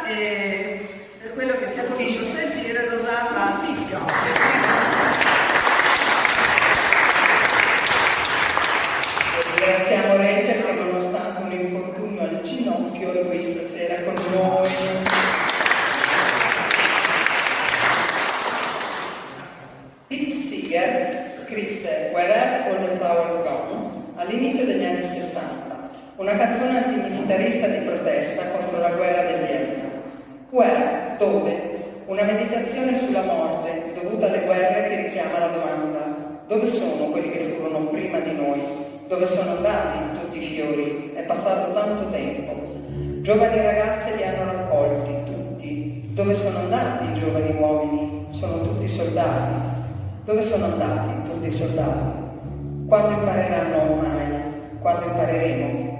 e per quello che si è potuto sentire l'usata al fischio. Ringraziamo Rachel che nonostante un infortunio al ginocchio è qui stasera con noi. Pete Seeger scrisse Wherever All the Flowers Gone all'inizio degli anni 60, una canzone antimilitarista di protesta contro la guerra del Vietnam. Where? Dove? Una meditazione sulla morte dovuta alle guerre che richiama la domanda: dove sono quelli che furono prima di noi? Dove sono andati tutti i fiori? È passato tanto tempo. Giovani ragazze li hanno raccolti, tutti. Dove sono andati i giovani uomini? Sono tutti soldati. Dove sono andati tutti i soldati? Quando impareranno ormai? Quando impareremo?